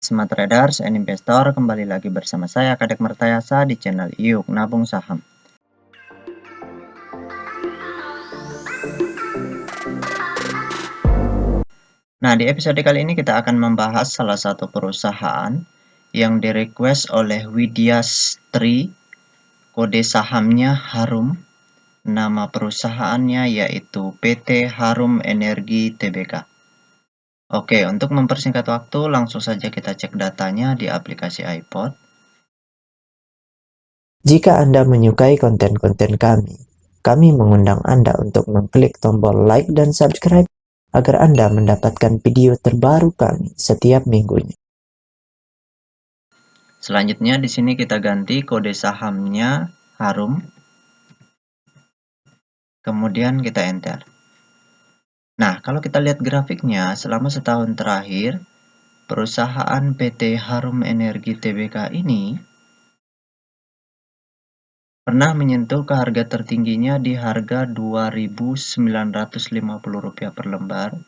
Smart Traders and Investor, kembali lagi bersama saya Kadek Mertayasa di channel Yuk Nabung Saham. Nah, di episode kali ini kita akan membahas salah satu perusahaan yang direquest oleh Widyastri, kode sahamnya Harum, nama perusahaannya yaitu PT Harum Energi Tbk. Oke, untuk mempersingkat waktu, langsung saja kita cek datanya di aplikasi iPod. Jika Anda menyukai konten-konten kami mengundang Anda untuk mengklik tombol like dan subscribe agar Anda mendapatkan video terbaru kami setiap minggunya. Selanjutnya di sini kita ganti kode sahamnya Harum. Kemudian kita enter. Nah, kalau kita lihat grafiknya, selama setahun terakhir, perusahaan PT Harum Energi Tbk ini pernah menyentuh ke harga tertingginya di harga Rp2.950 per lembar,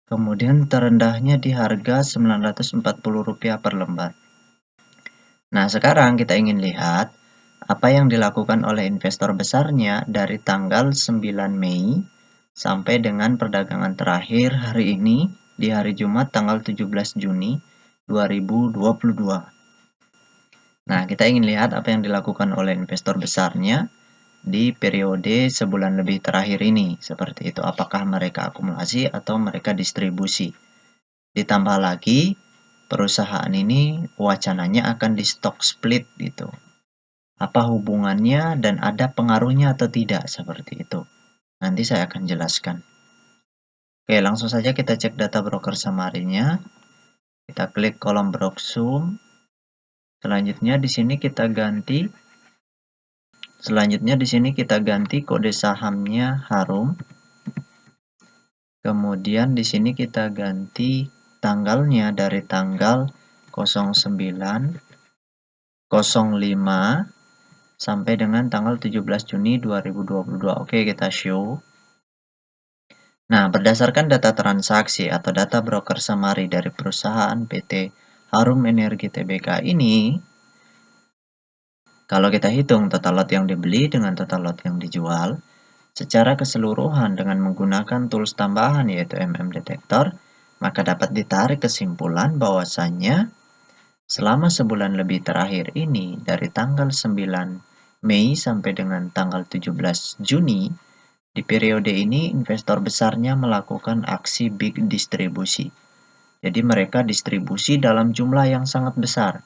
kemudian terendahnya di harga Rp940 per lembar. Nah, sekarang kita ingin lihat apa yang dilakukan oleh investor besarnya dari tanggal 9 Mei sampai dengan perdagangan terakhir hari ini di hari Jumat tanggal 17 Juni 2022. Nah, kita ingin lihat apa yang dilakukan oleh investor besarnya di periode sebulan lebih terakhir ini. Seperti itu, apakah mereka akumulasi atau mereka distribusi. Ditambah lagi, perusahaan ini wacananya akan di stock split gitu. Apa hubungannya dan ada pengaruhnya atau tidak, seperti itu. Nanti saya akan jelaskan. Oke, langsung saja kita cek data broker summary-nya. Kita klik kolom Browsum. Selanjutnya di sini kita ganti kode sahamnya Harum. Kemudian di sini kita ganti tanggalnya dari tanggal 09/05 sampai dengan tanggal 17 Juni 2022. Oke, kita show. Nah, berdasarkan data transaksi atau data broker summary dari perusahaan PT Harum Energi Tbk ini, kalau kita hitung total lot yang dibeli dengan total lot yang dijual, secara keseluruhan dengan menggunakan tools tambahan yaitu Detektor, maka dapat ditarik kesimpulan bahwasannya selama sebulan lebih terakhir ini dari tanggal 9 Mei sampai dengan tanggal 17 Juni, di periode ini investor besarnya melakukan aksi big distribusi. Jadi mereka distribusi dalam jumlah yang sangat besar,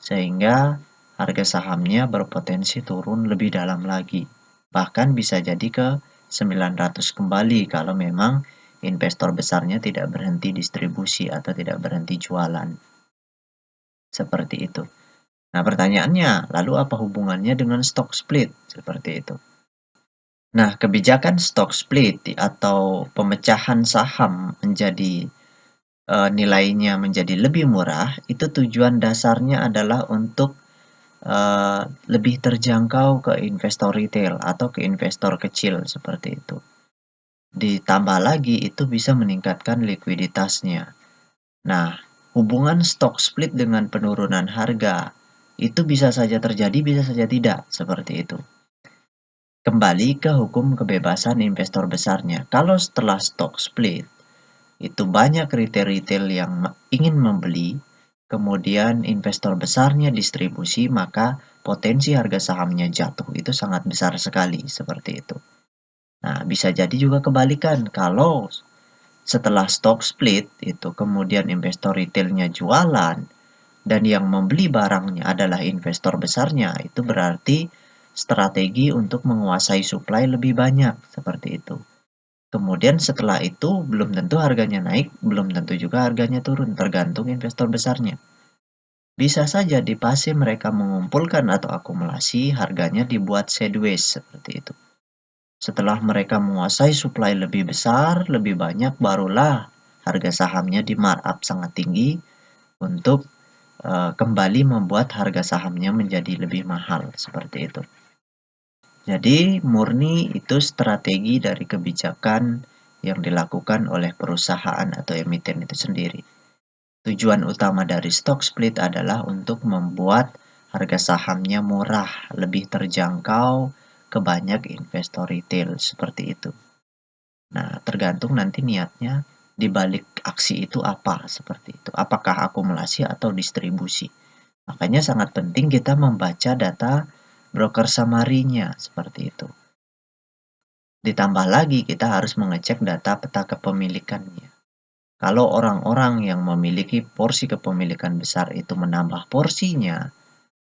sehingga harga sahamnya berpotensi turun lebih dalam lagi. Bahkan bisa jadi ke 900 kembali kalau memang investor besarnya tidak berhenti distribusi atau tidak berhenti jualan. Seperti itu. Nah, pertanyaannya, lalu apa hubungannya dengan stock split? Seperti itu. Nah, kebijakan stock split atau pemecahan saham menjadi nilainya menjadi lebih murah, itu tujuan dasarnya adalah untuk lebih terjangkau ke investor retail atau ke investor kecil seperti itu. Ditambah lagi itu bisa meningkatkan likuiditasnya. Nah, hubungan stock split dengan penurunan harga itu bisa saja terjadi, bisa saja tidak, seperti itu. Kembali ke hukum kebebasan investor besarnya. Kalau setelah stock split, itu banyak retail-retail yang ingin membeli, kemudian investor besarnya distribusi, maka potensi harga sahamnya jatuh itu sangat besar sekali, seperti itu. Nah, bisa jadi juga kebalikan, kalau setelah stock split, itu kemudian investor retailnya jualan, dan yang membeli barangnya adalah investor besarnya, itu berarti strategi untuk menguasai supply lebih banyak, seperti itu. Kemudian setelah itu belum tentu harganya naik, belum tentu juga harganya turun, tergantung investor besarnya. Bisa saja di fase mereka mengumpulkan atau akumulasi, harganya dibuat sideways seperti itu. Setelah mereka menguasai supply lebih besar, lebih banyak, barulah harga sahamnya di markup sangat tinggi untuk kembali membuat harga sahamnya menjadi lebih mahal, seperti itu. Jadi murni itu strategi dari kebijakan yang dilakukan oleh perusahaan atau emiten itu sendiri. Tujuan utama dari stock split adalah untuk membuat harga sahamnya murah, lebih terjangkau ke banyak investor retail seperti itu. Nah, tergantung nanti niatnya di balik aksi itu apa seperti itu. Apakah akumulasi atau distribusi. Makanya sangat penting kita membaca data broker summary-nya seperti itu. Ditambah lagi kita harus mengecek data peta kepemilikannya. Kalau orang-orang yang memiliki porsi kepemilikan besar itu menambah porsinya,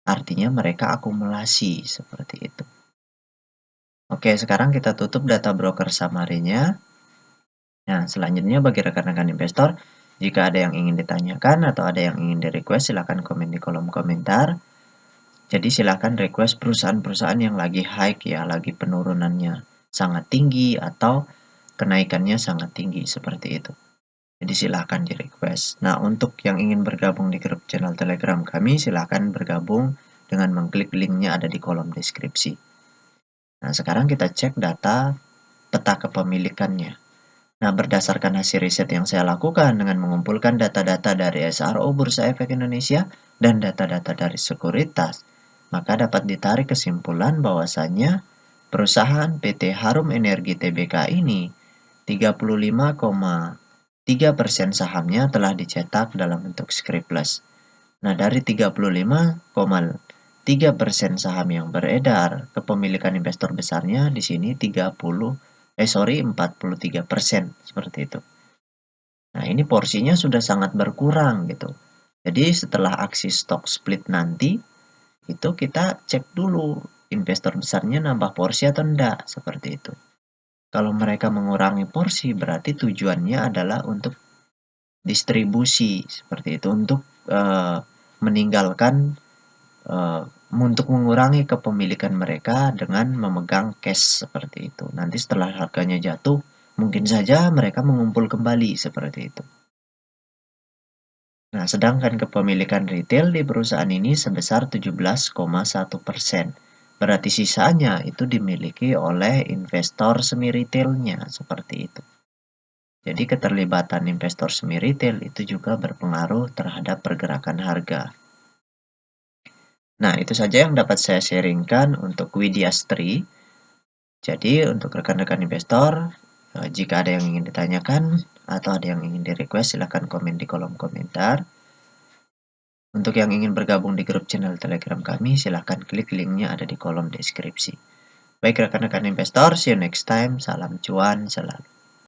artinya mereka akumulasi seperti itu. Oke, sekarang kita tutup data broker summary-nya. Nah, selanjutnya bagi rekan-rekan investor, jika ada yang ingin ditanyakan atau ada yang ingin di-request, silakan komen di kolom komentar. Jadi silakan request perusahaan-perusahaan yang lagi high ya, lagi penurunannya sangat tinggi atau kenaikannya sangat tinggi seperti itu. Jadi silakan di-request. Nah, untuk yang ingin bergabung di grup channel Telegram kami, silakan bergabung dengan mengklik linknya ada di kolom deskripsi. Nah, sekarang kita cek data peta kepemilikannya. Nah, berdasarkan hasil riset yang saya lakukan dengan mengumpulkan data-data dari SRO Bursa Efek Indonesia dan data-data dari sekuritas, maka dapat ditarik kesimpulan bahwasannya perusahaan PT Harum Energi Tbk ini 35,3% sahamnya telah dicetak dalam bentuk scriptless. Nah, dari 35,3% saham yang beredar, kepemilikan investor besarnya di sini 43% seperti itu. Nah, ini porsinya sudah sangat berkurang gitu. Jadi setelah aksi stock split nanti, itu kita cek dulu investor besarnya nambah porsi atau enggak, seperti itu. Kalau mereka mengurangi porsi, berarti tujuannya adalah untuk distribusi, seperti itu, untuk meninggalkan untuk mengurangi kepemilikan mereka dengan memegang cash seperti itu. Nanti setelah harganya jatuh, mungkin saja mereka mengumpul kembali seperti itu. Nah, sedangkan kepemilikan retail di perusahaan ini sebesar 17,1%. Berarti sisanya itu dimiliki oleh investor semi retailnya seperti itu. Jadi keterlibatan investor semi retail itu juga berpengaruh terhadap pergerakan harga. Nah, itu saja yang dapat saya sharingkan untuk Widyastri. Jadi, untuk rekan-rekan investor, jika ada yang ingin ditanyakan atau ada yang ingin di-request, silahkan komen di kolom komentar. Untuk yang ingin bergabung di grup channel Telegram kami, silahkan klik linknya ada di kolom deskripsi. Baik rekan-rekan investor, see you next time. Salam cuan selalu.